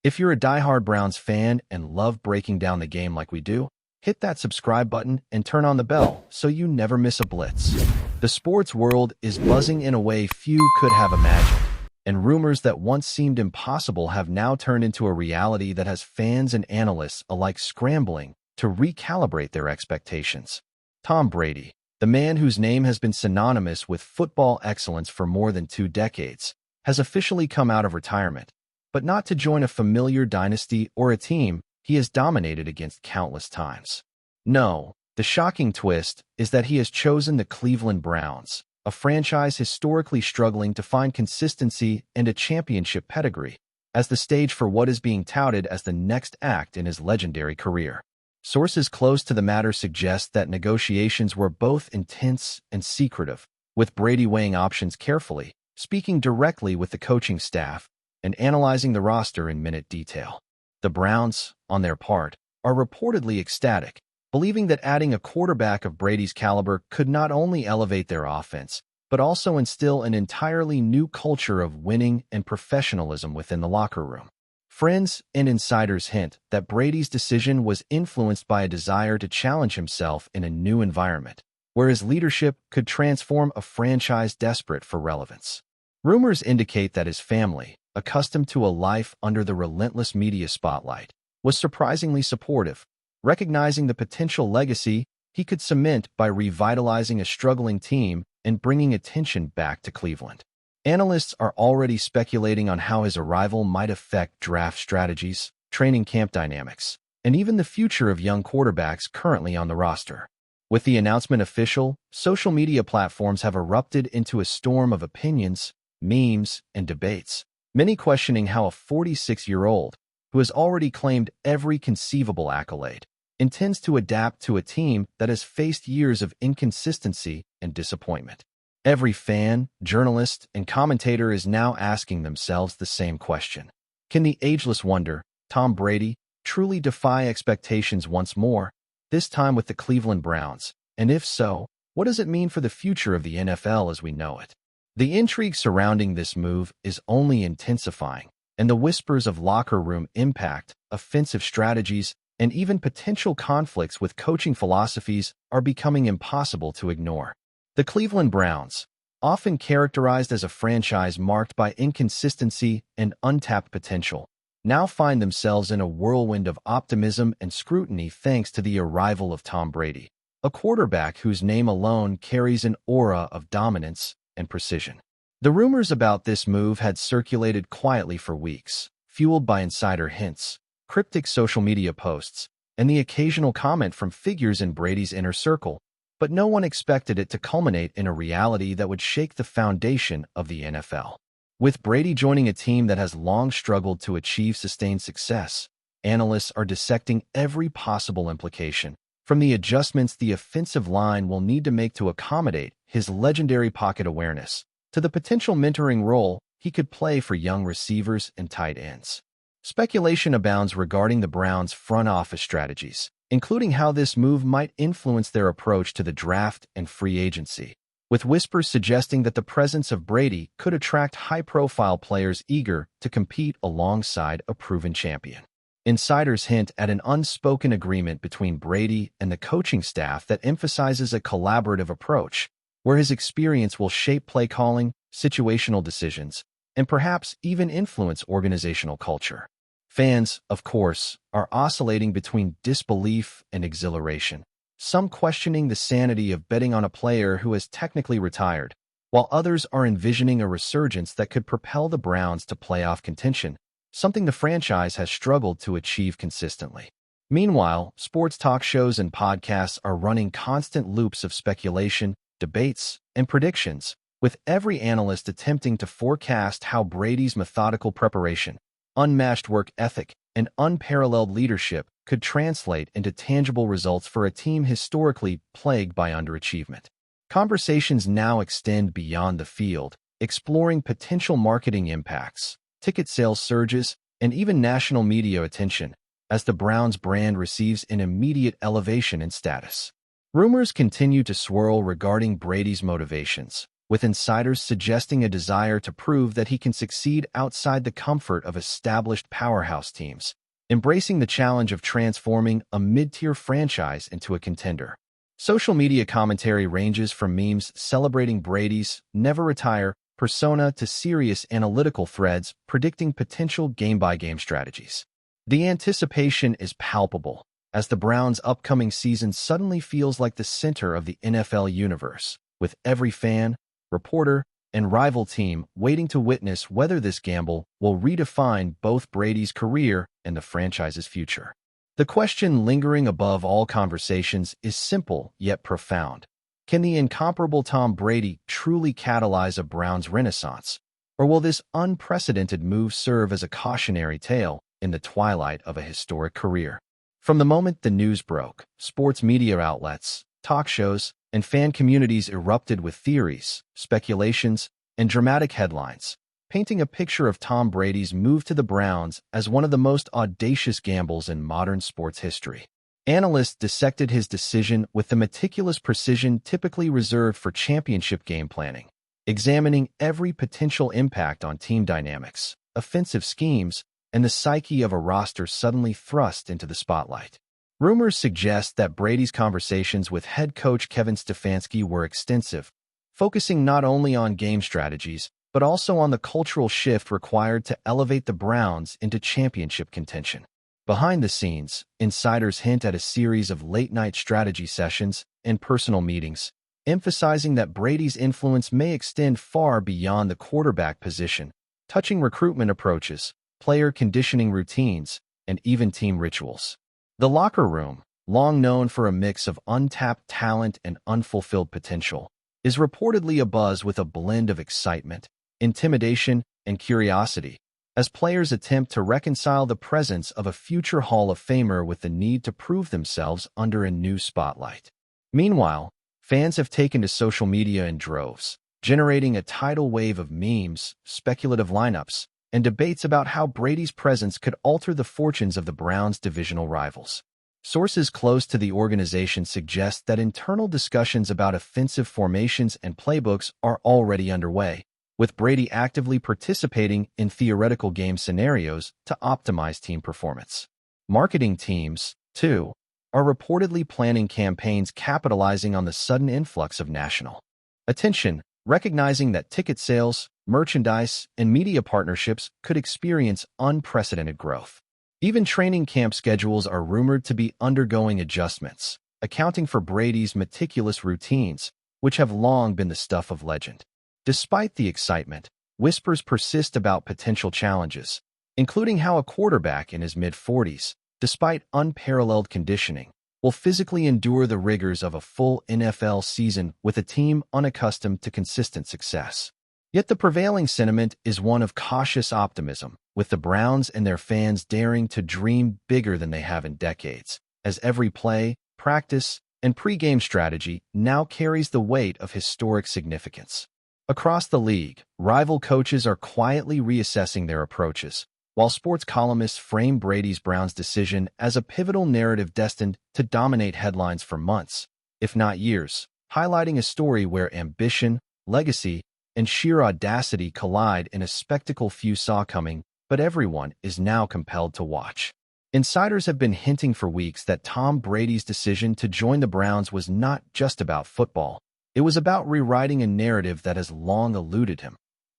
If you're a diehard Browns fan and love breaking down the game like we do, hit that subscribe button and turn on the bell so you never miss a blitz. The sports world is buzzing in a way few could have imagined, and rumors that once seemed impossible have now turned into a reality that has fans and analysts alike scrambling to recalibrate their expectations. Tom Brady, the man whose name has been synonymous with football excellence for more than 2 decades, has officially come out of retirement, but not to join a familiar dynasty or a team he has dominated against countless times. No, the shocking twist is that he has chosen the Cleveland Browns, a franchise historically struggling to find consistency and a championship pedigree, as the stage for what is being touted as the next act in his legendary career. Sources close to the matter suggest that negotiations were both intense and secretive, with Brady weighing options carefully, speaking directly with the coaching staff, and analyzing the roster in minute detail. The Browns, on their part, are reportedly ecstatic, believing that adding a quarterback of Brady's caliber could not only elevate their offense, but also instill an entirely new culture of winning and professionalism within the locker room. Friends and insiders hint that Brady's decision was influenced by a desire to challenge himself in a new environment, where his leadership could transform a franchise desperate for relevance. Rumors indicate that his family, accustomed to a life under the relentless media spotlight, was surprisingly supportive, recognizing the potential legacy he could cement by revitalizing a struggling team and bringing attention back to Cleveland. Analysts are already speculating on how his arrival might affect draft strategies, training camp dynamics, and even the future of young quarterbacks currently on the roster. With the announcement official, social media platforms have erupted into a storm of opinions, memes, and debates, many questioning how a 46-year-old, who has already claimed every conceivable accolade, intends to adapt to a team that has faced years of inconsistency and disappointment. Every fan, journalist, and commentator is now asking themselves the same question. Can the ageless wonder, Tom Brady, truly defy expectations once more, this time with the Cleveland Browns? And if so, what does it mean for the future of the NFL as we know it? The intrigue surrounding this move is only intensifying, and the whispers of locker room impact, offensive strategies, and even potential conflicts with coaching philosophies are becoming impossible to ignore. The Cleveland Browns, often characterized as a franchise marked by inconsistency and untapped potential, now find themselves in a whirlwind of optimism and scrutiny thanks to the arrival of Tom Brady, a quarterback whose name alone carries an aura of dominance and precision. The rumors about this move had circulated quietly for weeks, fueled by insider hints, cryptic social media posts, and the occasional comment from figures in Brady's inner circle, but no one expected it to culminate in a reality that would shake the foundation of the NFL. With Brady joining a team that has long struggled to achieve sustained success, analysts are dissecting every possible implication, from the adjustments the offensive line will need to make to accommodate his legendary pocket awareness, to the potential mentoring role he could play for young receivers and tight ends. Speculation abounds regarding the Browns' front office strategies, including how this move might influence their approach to the draft and free agency, with whispers suggesting that the presence of Brady could attract high-profile players eager to compete alongside a proven champion. Insiders hint at an unspoken agreement between Brady and the coaching staff that emphasizes a collaborative approach, where his experience will shape play calling, situational decisions, and perhaps even influence organizational culture. Fans, of course, are oscillating between disbelief and exhilaration, some questioning the sanity of betting on a player who has technically retired, while others are envisioning a resurgence that could propel the Browns to playoff contention, something the franchise has struggled to achieve consistently. Meanwhile, sports talk shows and podcasts are running constant loops of speculation, debates, and predictions, with every analyst attempting to forecast how Brady's methodical preparation, unmatched work ethic, and unparalleled leadership could translate into tangible results for a team historically plagued by underachievement. Conversations now extend beyond the field, exploring potential marketing impacts, ticket sales surges, and even national media attention, as the Browns brand receives an immediate elevation in status. Rumors continue to swirl regarding Brady's motivations, with insiders suggesting a desire to prove that he can succeed outside the comfort of established powerhouse teams, embracing the challenge of transforming a mid-tier franchise into a contender. Social media commentary ranges from memes celebrating Brady's never retire persona to serious analytical threads predicting potential game-by-game strategies. The anticipation is palpable, as the Browns' upcoming season suddenly feels like the center of the NFL universe, with every fan, reporter, and rival team waiting to witness whether this gamble will redefine both Brady's career and the franchise's future. The question lingering above all conversations is simple yet profound. Can the incomparable Tom Brady truly catalyze a Browns renaissance, or will this unprecedented move serve as a cautionary tale in the twilight of a historic career? From the moment the news broke, sports media outlets, talk shows, and fan communities erupted with theories, speculations, and dramatic headlines, painting a picture of Tom Brady's move to the Browns as one of the most audacious gambles in modern sports history. Analysts dissected his decision with the meticulous precision typically reserved for championship game planning, examining every potential impact on team dynamics, offensive schemes, and the psyche of a roster suddenly thrust into the spotlight. Rumors suggest that Brady's conversations with head coach Kevin Stefanski were extensive, focusing not only on game strategies, but also on the cultural shift required to elevate the Browns into championship contention. Behind the scenes, insiders hint at a series of late-night strategy sessions and personal meetings, emphasizing that Brady's influence may extend far beyond the quarterback position, touching recruitment approaches, player conditioning routines, and even team rituals. The locker room, long known for a mix of untapped talent and unfulfilled potential, is reportedly abuzz with a blend of excitement, intimidation, and curiosity, as players attempt to reconcile the presence of a future Hall of Famer with the need to prove themselves under a new spotlight. Meanwhile, fans have taken to social media in droves, generating a tidal wave of memes, speculative lineups, and debates about how Brady's presence could alter the fortunes of the Browns' divisional rivals. Sources close to the organization suggest that internal discussions about offensive formations and playbooks are already underway, with Brady actively participating in theoretical game scenarios to optimize team performance. Marketing teams, too, are reportedly planning campaigns capitalizing on the sudden influx of national attention, recognizing that ticket sales, merchandise, and media partnerships could experience unprecedented growth. Even training camp schedules are rumored to be undergoing adjustments, accounting for Brady's meticulous routines, which have long been the stuff of legend. Despite the excitement, whispers persist about potential challenges, including how a quarterback in his mid-40s, despite unparalleled conditioning, will physically endure the rigors of a full NFL season with a team unaccustomed to consistent success. Yet the prevailing sentiment is one of cautious optimism, with the Browns and their fans daring to dream bigger than they have in decades, as every play, practice, and pre-game strategy now carries the weight of historic significance. Across the league, rival coaches are quietly reassessing their approaches, while sports columnists frame Brady's Browns decision as a pivotal narrative destined to dominate headlines for months, if not years, highlighting a story where ambition, legacy, and sheer audacity collide in a spectacle few saw coming, but everyone is now compelled to watch. Insiders have been hinting for weeks that Tom Brady's decision to join the Browns was not just about football. It was about rewriting a narrative that has long eluded him,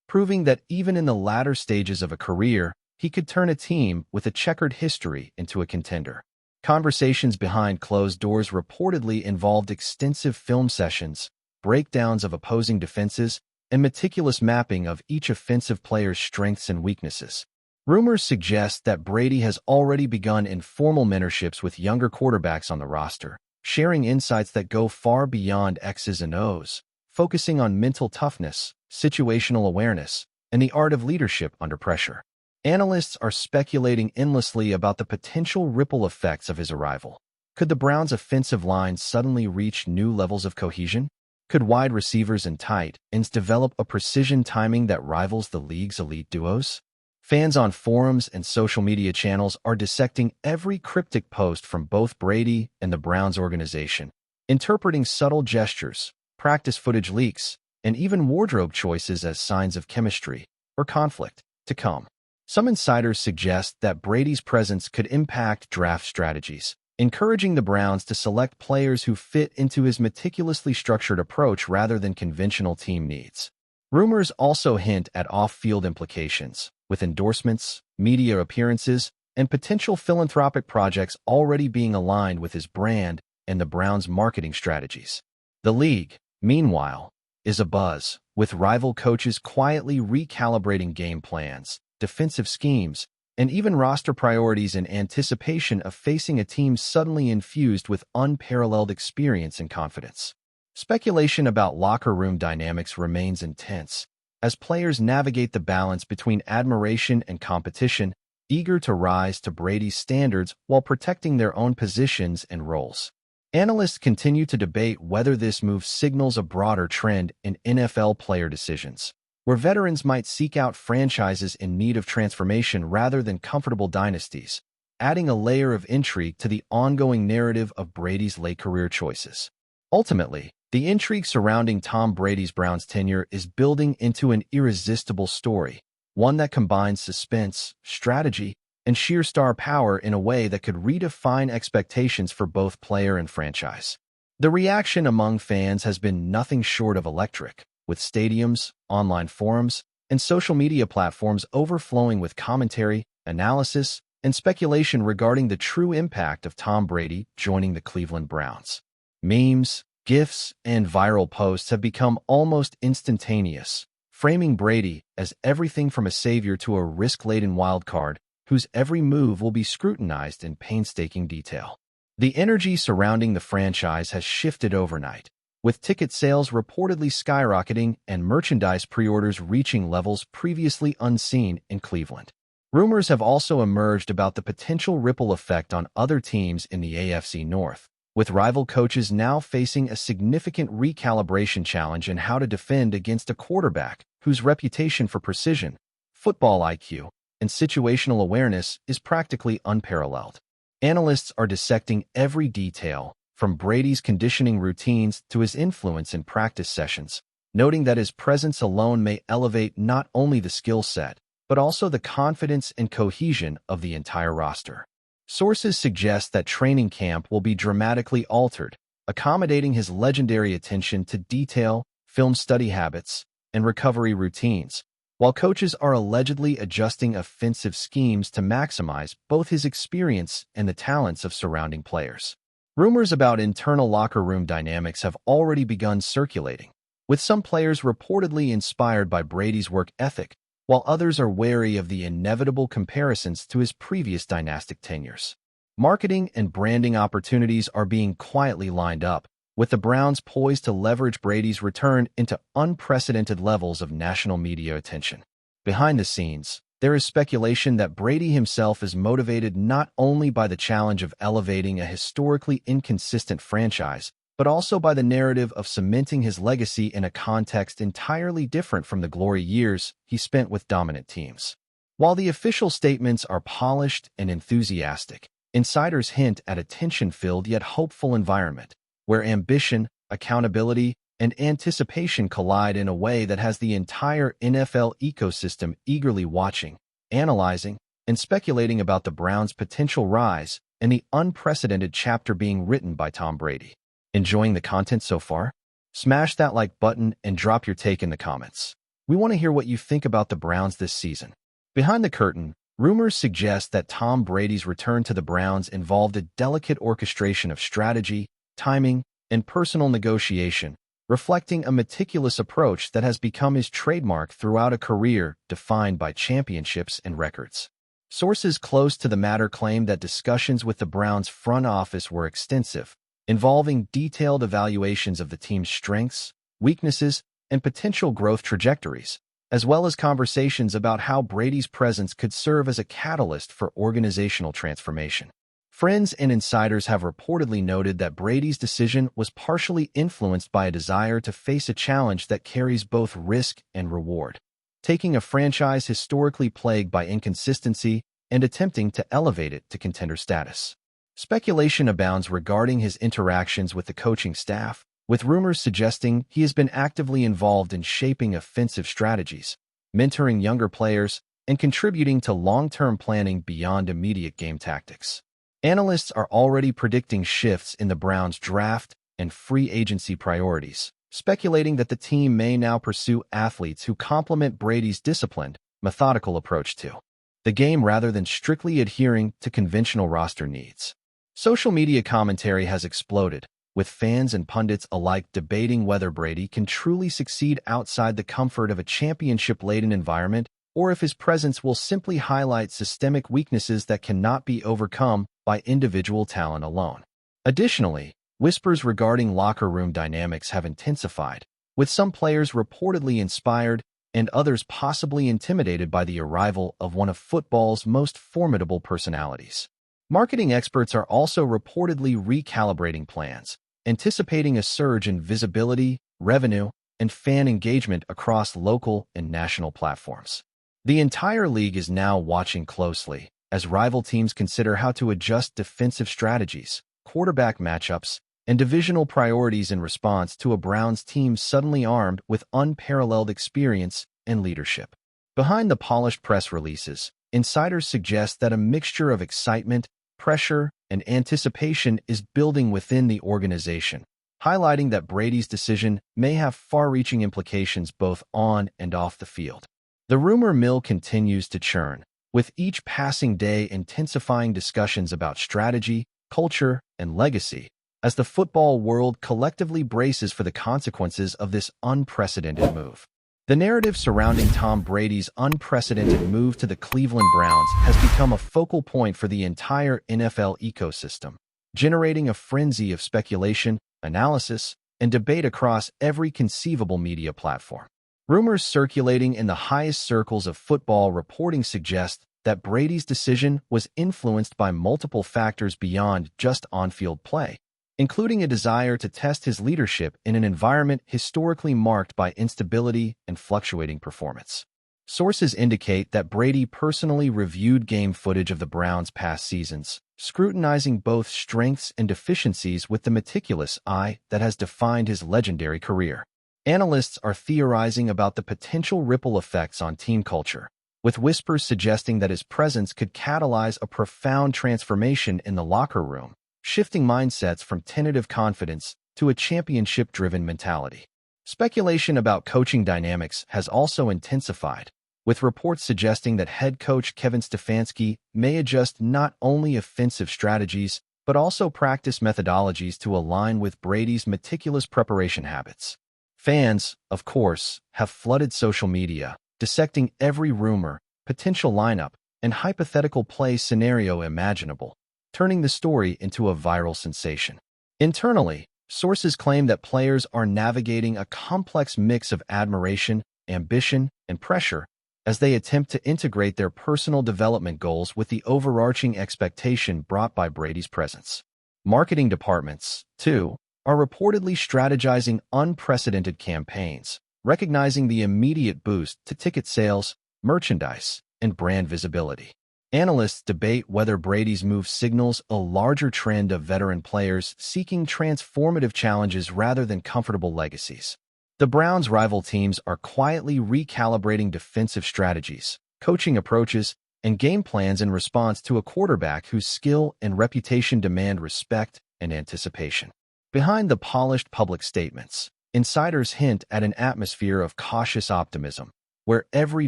proving that even in the latter stages of a career, he could turn a team with a checkered history into a contender. Conversations behind closed doors reportedly involved extensive film sessions, breakdowns of opposing defenses, and meticulous mapping of each offensive player's strengths and weaknesses. Rumors suggest that Brady has already begun informal mentorships with younger quarterbacks on the roster, sharing insights that go far beyond X's and O's, focusing on mental toughness, situational awareness, and the art of leadership under pressure. Analysts are speculating endlessly about the potential ripple effects of his arrival. Could the Browns' offensive line suddenly reach new levels of cohesion? Could wide receivers and tight ends develop a precision timing that rivals the league's elite duos? Fans on forums and social media channels are dissecting every cryptic post from both Brady and the Browns organization, interpreting subtle gestures, practice footage leaks, and even wardrobe choices as signs of chemistry or conflict to come. Some insiders suggest that Brady's presence could impact draft strategies, encouraging the Browns to select players who fit into his meticulously structured approach rather than conventional team needs. Rumors also hint at off-field implications, with endorsements, media appearances, and potential philanthropic projects already being aligned with his brand and the Browns' marketing strategies. The league, meanwhile, is abuzz, with rival coaches quietly recalibrating game plans, defensive schemes, and even roster priorities in anticipation of facing a team suddenly infused with unparalleled experience and confidence. Speculation about locker room dynamics remains intense, as players navigate the balance between admiration and competition, eager to rise to Brady's standards while protecting their own positions and roles. Analysts continue to debate whether this move signals a broader trend in NFL player decisions, where veterans might seek out franchises in need of transformation rather than comfortable dynasties, adding a layer of intrigue to the ongoing narrative of Brady's late career choices. Ultimately, the intrigue surrounding Tom Brady's Browns tenure is building into an irresistible story, one that combines suspense, strategy, and sheer star power in a way that could redefine expectations for both player and franchise. The reaction among fans has been nothing short of electric, with stadiums, online forums, and social media platforms overflowing with commentary, analysis, and speculation regarding the true impact of Tom Brady joining the Cleveland Browns. Memes, GIFs, and viral posts have become almost instantaneous, framing Brady as everything from a savior to a risk-laden wildcard whose every move will be scrutinized in painstaking detail. The energy surrounding the franchise has shifted overnight, with ticket sales reportedly skyrocketing and merchandise pre-orders reaching levels previously unseen in Cleveland. Rumors have also emerged about the potential ripple effect on other teams in the AFC North, with rival coaches now facing a significant recalibration challenge in how to defend against a quarterback whose reputation for precision, football IQ, and situational awareness is practically unparalleled. Analysts are dissecting every detail, from Brady's conditioning routines to his influence in practice sessions, noting that his presence alone may elevate not only the skill set, but also the confidence and cohesion of the entire roster. Sources suggest that training camp will be dramatically altered, accommodating his legendary attention to detail, film study habits, and recovery routines, while coaches are allegedly adjusting offensive schemes to maximize both his experience and the talents of surrounding players. Rumors about internal locker room dynamics have already begun circulating, with some players reportedly inspired by Brady's work ethic, while others are wary of the inevitable comparisons to his previous dynastic tenures. Marketing and branding opportunities are being quietly lined up, with the Browns poised to leverage Brady's return into unprecedented levels of national media attention. Behind the scenes, there is speculation that Brady himself is motivated not only by the challenge of elevating a historically inconsistent franchise, but also by the narrative of cementing his legacy in a context entirely different from the glory years he spent with dominant teams. While the official statements are polished and enthusiastic, insiders hint at a tension-filled yet hopeful environment, where ambition, accountability, and anticipation collide in a way that has the entire NFL ecosystem eagerly watching, analyzing, and speculating about the Browns' potential rise and the unprecedented chapter being written by Tom Brady. Enjoying the content so far? Smash that like button and drop your take in the comments. We want to hear what you think about the Browns this season. Behind the curtain, rumors suggest that Tom Brady's return to the Browns involved a delicate orchestration of strategy, timing, and personal negotiation, reflecting a meticulous approach that has become his trademark throughout a career defined by championships and records. Sources close to the matter claim that discussions with the Browns front office were extensive, involving detailed evaluations of the team's strengths, weaknesses, and potential growth trajectories, as well as conversations about how Brady's presence could serve as a catalyst for organizational transformation. Friends and insiders have reportedly noted that Brady's decision was partially influenced by a desire to face a challenge that carries both risk and reward, taking a franchise historically plagued by inconsistency and attempting to elevate it to contender status. Speculation abounds regarding his interactions with the coaching staff, with rumors suggesting he has been actively involved in shaping offensive strategies, mentoring younger players, and contributing to long-term planning beyond immediate game tactics. Analysts are already predicting shifts in the Browns' draft and free agency priorities, speculating that the team may now pursue athletes who complement Brady's disciplined, methodical approach to the game rather than strictly adhering to conventional roster needs. Social media commentary has exploded, with fans and pundits alike debating whether Brady can truly succeed outside the comfort of a championship-laden environment or if his presence will simply highlight systemic weaknesses that cannot be overcome by individual talent alone. Additionally, whispers regarding locker room dynamics have intensified, with some players reportedly inspired and others possibly intimidated by the arrival of one of football's most formidable personalities. Marketing experts are also reportedly recalibrating plans, anticipating a surge in visibility, revenue, and fan engagement across local and national platforms. The entire league is now watching closely as rival teams consider how to adjust defensive strategies, quarterback matchups, and divisional priorities in response to a Browns team suddenly armed with unparalleled experience and leadership. Behind the polished press releases, insiders suggest that a mixture of excitement, pressure, and anticipation is building within the organization, highlighting that Brady's decision may have far-reaching implications both on and off the field. The rumor mill continues to churn, with each passing day intensifying discussions about strategy, culture, and legacy, as the football world collectively braces for the consequences of this unprecedented move. The narrative surrounding Tom Brady's unprecedented move to the Cleveland Browns has become a focal point for the entire NFL ecosystem, generating a frenzy of speculation, analysis, and debate across every conceivable media platform. Rumors circulating in the highest circles of football reporting suggest that Brady's decision was influenced by multiple factors beyond just on-field play, including a desire to test his leadership in an environment historically marked by instability and fluctuating performance. Sources indicate that Brady personally reviewed game footage of the Browns' past seasons, scrutinizing both strengths and deficiencies with the meticulous eye that has defined his legendary career. Analysts are theorizing about the potential ripple effects on team culture, with whispers suggesting that his presence could catalyze a profound transformation in the locker room, shifting mindsets from tentative confidence to a championship-driven mentality. Speculation about coaching dynamics has also intensified, with reports suggesting that head coach Kevin Stefanski may adjust not only offensive strategies but also practice methodologies to align with Brady's meticulous preparation habits. Fans, of course, have flooded social media, dissecting every rumor, potential lineup, and hypothetical play scenario imaginable, turning the story into a viral sensation. Internally, sources claim that players are navigating a complex mix of admiration, ambition, and pressure as they attempt to integrate their personal development goals with the overarching expectation brought by Brady's presence. Marketing departments, too, are reportedly strategizing unprecedented campaigns, recognizing the immediate boost to ticket sales, merchandise, and brand visibility. Analysts debate whether Brady's move signals a larger trend of veteran players seeking transformative challenges rather than comfortable legacies. The Browns' rival teams are quietly recalibrating defensive strategies, coaching approaches, and game plans in response to a quarterback whose skill and reputation demand respect and anticipation. Behind the polished public statements, insiders hint at an atmosphere of cautious optimism, where every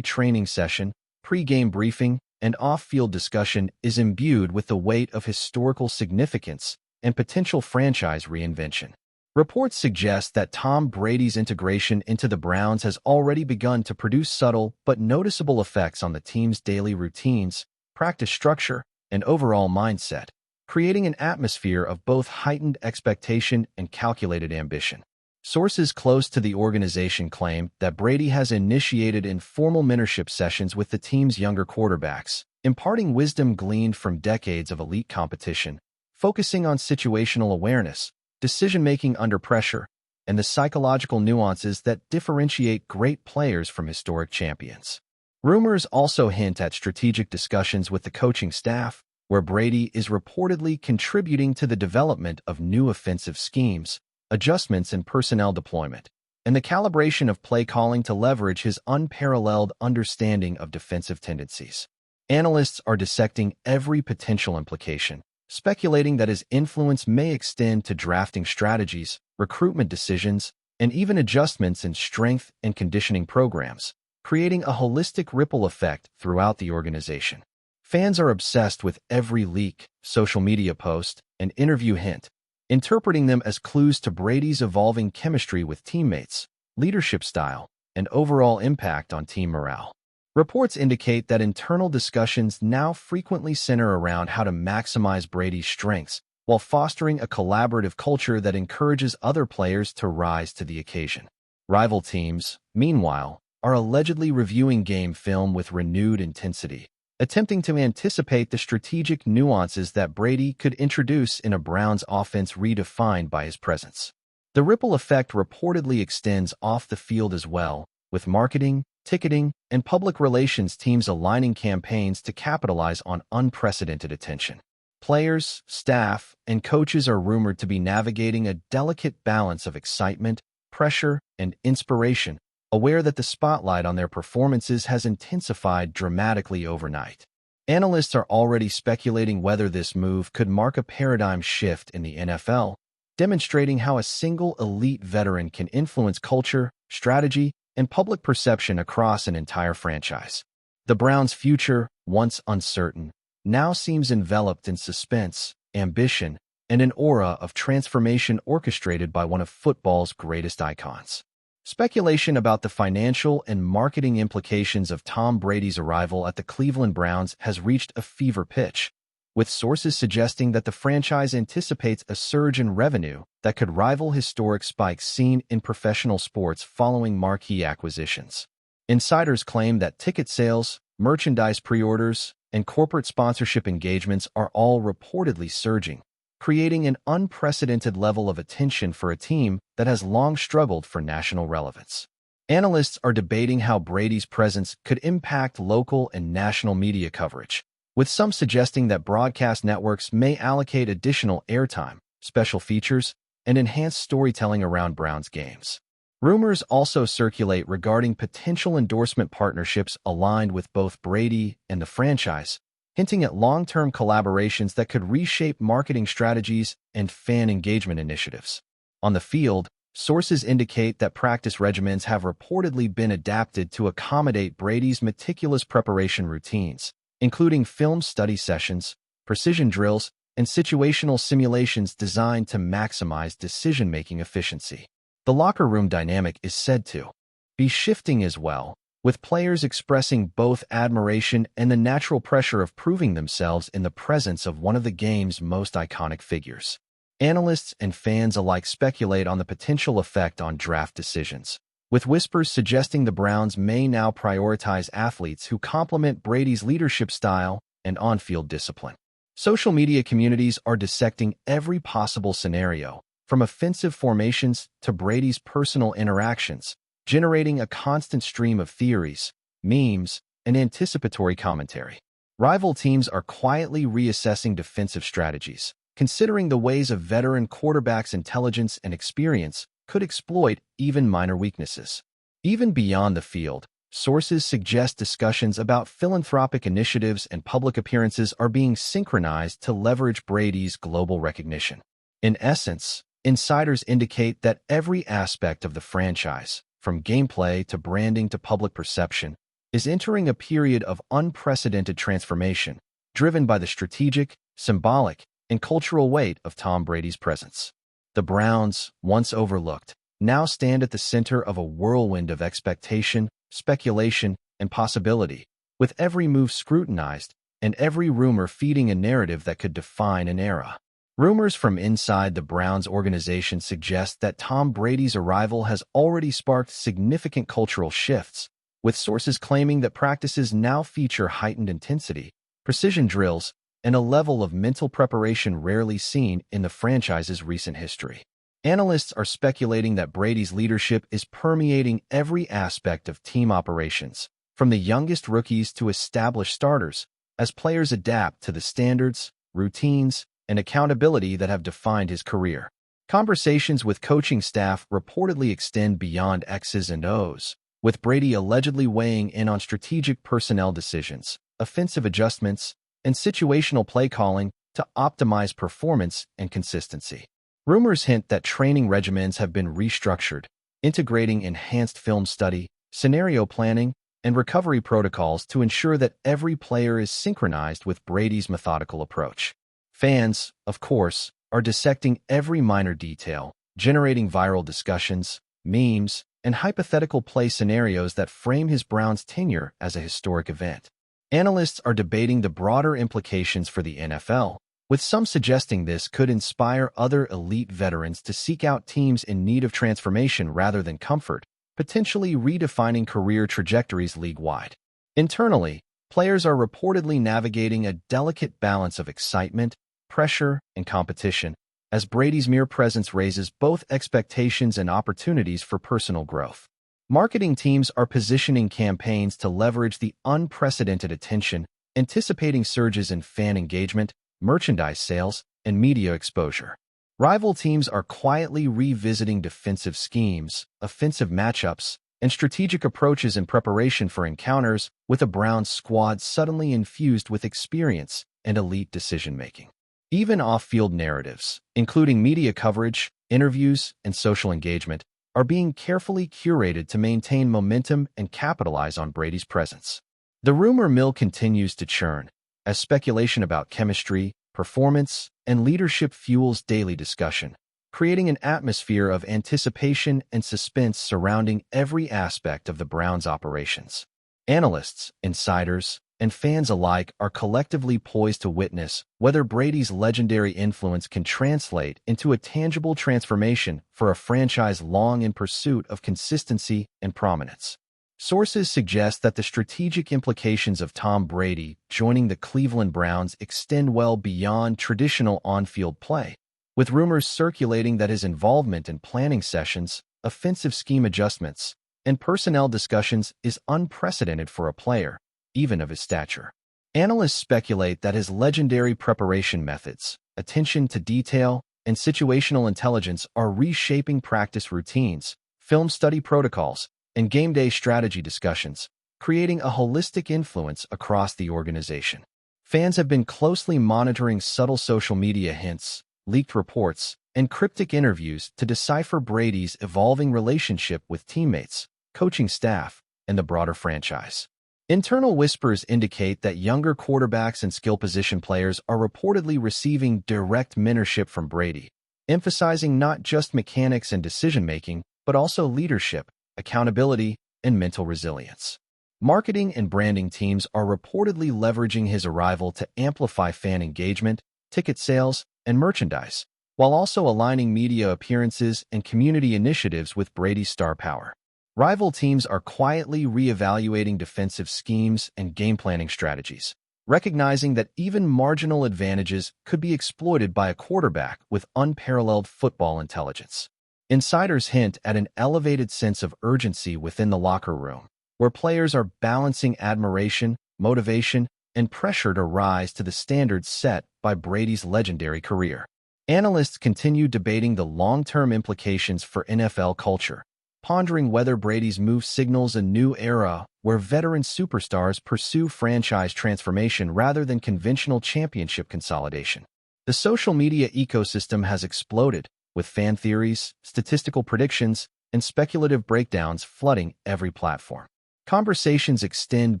training session, pre-game briefing, and off-field discussion is imbued with the weight of historical significance and potential franchise reinvention. Reports suggest that Tom Brady's integration into the Browns has already begun to produce subtle but noticeable effects on the team's daily routines, practice structure, and overall mindset, creating an atmosphere of both heightened expectation and calculated ambition. Sources close to the organization claim that Brady has initiated informal mentorship sessions with the team's younger quarterbacks, imparting wisdom gleaned from decades of elite competition, focusing on situational awareness, decision-making under pressure, and the psychological nuances that differentiate great players from historic champions. Rumors also hint at strategic discussions with the coaching staff, where Brady is reportedly contributing to the development of new offensive schemes, adjustments in personnel deployment, and the calibration of play calling to leverage his unparalleled understanding of defensive tendencies. Analysts are dissecting every potential implication, speculating that his influence may extend to drafting strategies, recruitment decisions, and even adjustments in strength and conditioning programs, creating a holistic ripple effect throughout the organization. Fans are obsessed with every leak, social media post, and interview hint, interpreting them as clues to Brady's evolving chemistry with teammates, leadership style, and overall impact on team morale. Reports indicate that internal discussions now frequently center around how to maximize Brady's strengths while fostering a collaborative culture that encourages other players to rise to the occasion. Rival teams, meanwhile, are allegedly reviewing game film with renewed intensity, attempting to anticipate the strategic nuances that Brady could introduce in a Browns offense redefined by his presence. The ripple effect reportedly extends off the field as well, with marketing, ticketing, and public relations teams aligning campaigns to capitalize on unprecedented attention. Players, staff, and coaches are rumored to be navigating a delicate balance of excitement, pressure, and inspiration, aware that the spotlight on their performances has intensified dramatically overnight. Analysts are already speculating whether this move could mark a paradigm shift in the NFL, demonstrating how a single elite veteran can influence culture, strategy, and public perception across an entire franchise. The Browns' future, once uncertain, now seems enveloped in suspense, ambition, and an aura of transformation orchestrated by one of football's greatest icons. Speculation about the financial and marketing implications of Tom Brady's arrival at the Cleveland Browns has reached a fever pitch, with sources suggesting that the franchise anticipates a surge in revenue that could rival historic spikes seen in professional sports following marquee acquisitions. Insiders claim that ticket sales, merchandise pre-orders, and corporate sponsorship engagements are all reportedly surging, creating an unprecedented level of attention for a team that has long struggled for national relevance. Analysts are debating how Brady's presence could impact local and national media coverage, with some suggesting that broadcast networks may allocate additional airtime, special features, and enhanced storytelling around Browns games. Rumors also circulate regarding potential endorsement partnerships aligned with both Brady and the franchise, hinting at long-term collaborations that could reshape marketing strategies and fan engagement initiatives. On the field, sources indicate that practice regimens have reportedly been adapted to accommodate Brady's meticulous preparation routines, including film study sessions, precision drills, and situational simulations designed to maximize decision-making efficiency. The locker room dynamic is said to be shifting as well, with players expressing both admiration and the natural pressure of proving themselves in the presence of one of the game's most iconic figures. Analysts and fans alike speculate on the potential effect on draft decisions, with whispers suggesting the Browns may now prioritize athletes who complement Brady's leadership style and on-field discipline. Social media communities are dissecting every possible scenario, from offensive formations to Brady's personal interactions, generating a constant stream of theories, memes, and anticipatory commentary. Rival teams are quietly reassessing defensive strategies, considering the ways a veteran quarterback's intelligence and experience could exploit even minor weaknesses. Even beyond the field, sources suggest discussions about philanthropic initiatives and public appearances are being synchronized to leverage Brady's global recognition. In essence, insiders indicate that every aspect of the franchise, from gameplay to branding to public perception, is entering a period of unprecedented transformation, driven by the strategic, symbolic, and cultural weight of Tom Brady's presence. The Browns, once overlooked, now stand at the center of a whirlwind of expectation, speculation, and possibility, with every move scrutinized and every rumor feeding a narrative that could define an era. Rumors from inside the Browns organization suggest that Tom Brady's arrival has already sparked significant cultural shifts, with sources claiming that practices now feature heightened intensity, precision drills, and a level of mental preparation rarely seen in the franchise's recent history. Analysts are speculating that Brady's leadership is permeating every aspect of team operations, from the youngest rookies to established starters, as players adapt to the standards, routines, and accountability that have defined his career. Conversations with coaching staff reportedly extend beyond X's and O's, with Brady allegedly weighing in on strategic personnel decisions, offensive adjustments, and situational play calling to optimize performance and consistency. Rumors hint that training regimens have been restructured, integrating enhanced film study, scenario planning, and recovery protocols to ensure that every player is synchronized with Brady's methodical approach. Fans, of course, are dissecting every minor detail, generating viral discussions, memes, and hypothetical play scenarios that frame his Browns tenure as a historic event. Analysts are debating the broader implications for the NFL, with some suggesting this could inspire other elite veterans to seek out teams in need of transformation rather than comfort, potentially redefining career trajectories league-wide. Internally, players are reportedly navigating a delicate balance of excitement, pressure, and competition, as Brady's mere presence raises both expectations and opportunities for personal growth. Marketing teams are positioning campaigns to leverage the unprecedented attention, anticipating surges in fan engagement, merchandise sales, and media exposure. Rival teams are quietly revisiting defensive schemes, offensive matchups, and strategic approaches in preparation for encounters, with a Browns squad suddenly infused with experience and elite decision-making. Even off-field narratives, including media coverage, interviews, and social engagement, are being carefully curated to maintain momentum and capitalize on Brady's presence. The rumor mill continues to churn, as speculation about chemistry, performance, and leadership fuels daily discussion, creating an atmosphere of anticipation and suspense surrounding every aspect of the Browns' operations. Analysts, insiders, and fans alike are collectively poised to witness whether Brady's legendary influence can translate into a tangible transformation for a franchise long in pursuit of consistency and prominence. Sources suggest that the strategic implications of Tom Brady joining the Cleveland Browns extend well beyond traditional on-field play, with rumors circulating that his involvement in planning sessions, offensive scheme adjustments, and personnel discussions is unprecedented for a player, even of his stature. Analysts speculate that his legendary preparation methods, attention to detail, and situational intelligence are reshaping practice routines, film study protocols, and game day strategy discussions, creating a holistic influence across the organization. Fans have been closely monitoring subtle social media hints, leaked reports, and cryptic interviews to decipher Brady's evolving relationship with teammates, coaching staff, and the broader franchise. Internal whispers indicate that younger quarterbacks and skill position players are reportedly receiving direct mentorship from Brady, emphasizing not just mechanics and decision-making, but also leadership, accountability, and mental resilience. Marketing and branding teams are reportedly leveraging his arrival to amplify fan engagement, ticket sales, and merchandise, while also aligning media appearances and community initiatives with Brady's star power. Rival teams are quietly reevaluating defensive schemes and game planning strategies, recognizing that even marginal advantages could be exploited by a quarterback with unparalleled football intelligence. Insiders hint at an elevated sense of urgency within the locker room, where players are balancing admiration, motivation, and pressure to rise to the standards set by Brady's legendary career. Analysts continue debating the long-term implications for NFL culture, pondering whether Brady's move signals a new era where veteran superstars pursue franchise transformation rather than conventional championship consolidation. The social media ecosystem has exploded, with fan theories, statistical predictions, and speculative breakdowns flooding every platform. Conversations extend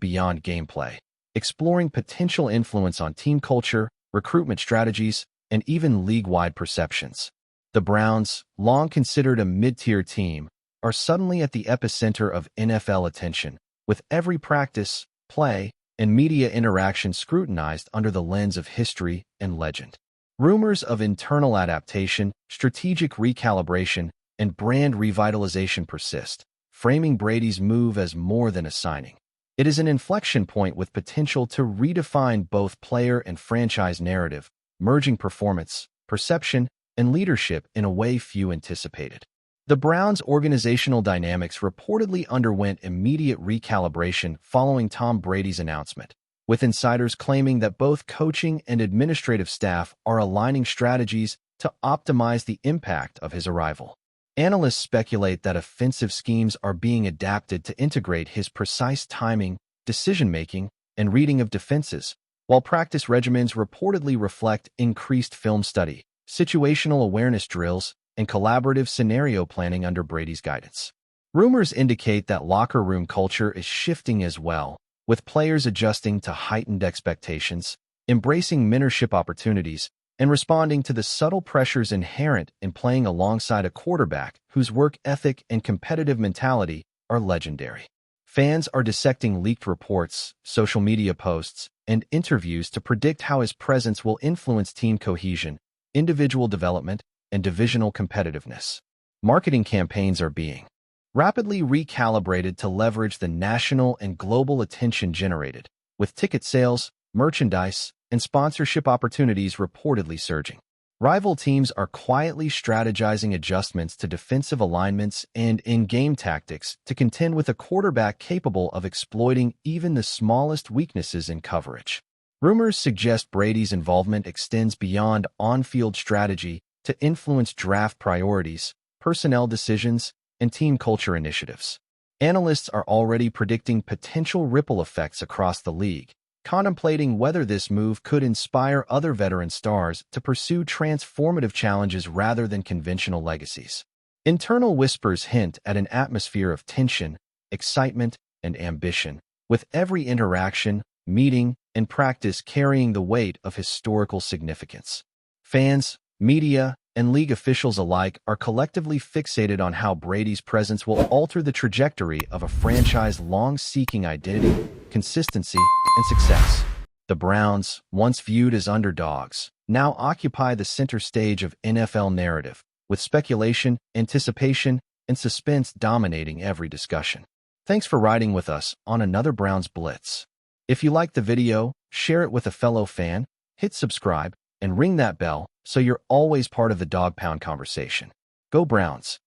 beyond gameplay, exploring potential influence on team culture, recruitment strategies, and even league-wide perceptions. The Browns, long considered a mid-tier team, are suddenly at the epicenter of NFL attention, with every practice, play, and media interaction scrutinized under the lens of history and legend. Rumors of internal adaptation, strategic recalibration, and brand revitalization persist, framing Brady's move as more than a signing. It is an inflection point with potential to redefine both player and franchise narrative, merging performance, perception, and leadership in a way few anticipated. The Browns' organizational dynamics reportedly underwent immediate recalibration following Tom Brady's announcement, with insiders claiming that both coaching and administrative staff are aligning strategies to optimize the impact of his arrival. Analysts speculate that offensive schemes are being adapted to integrate his precise timing, decision-making, and reading of defenses, while practice regimens reportedly reflect increased film study, situational awareness drills, and collaborative scenario planning under Brady's guidance. Rumors indicate that locker room culture is shifting as well, with players adjusting to heightened expectations, embracing mentorship opportunities, and responding to the subtle pressures inherent in playing alongside a quarterback whose work ethic and competitive mentality are legendary. Fans are dissecting leaked reports, social media posts, and interviews to predict how his presence will influence team cohesion, individual development, and divisional competitiveness. Marketing campaigns are being rapidly recalibrated to leverage the national and global attention generated, with ticket sales, merchandise, and sponsorship opportunities reportedly surging. Rival teams are quietly strategizing adjustments to defensive alignments and in-game tactics to contend with a quarterback capable of exploiting even the smallest weaknesses in coverage. Rumors suggest Brady's involvement extends beyond on-field strategy to influence draft priorities, personnel decisions, and team culture initiatives. Analysts are already predicting potential ripple effects across the league, contemplating whether this move could inspire other veteran stars to pursue transformative challenges rather than conventional legacies. Internal whispers hint at an atmosphere of tension, excitement, and ambition, with every interaction, meeting, and practice carrying the weight of historical significance. Fans, media, and league officials alike are collectively fixated on how Brady's presence will alter the trajectory of a franchise long seeking identity, consistency, and success. The Browns, once viewed as underdogs, now occupy the center stage of NFL narrative, with speculation, anticipation, and suspense dominating every discussion. Thanks for riding with us on another Browns Blitz. If you liked the video, share it with a fellow fan, hit subscribe, and ring that bell so you're always part of the Dawg Pound conversation. Go Browns!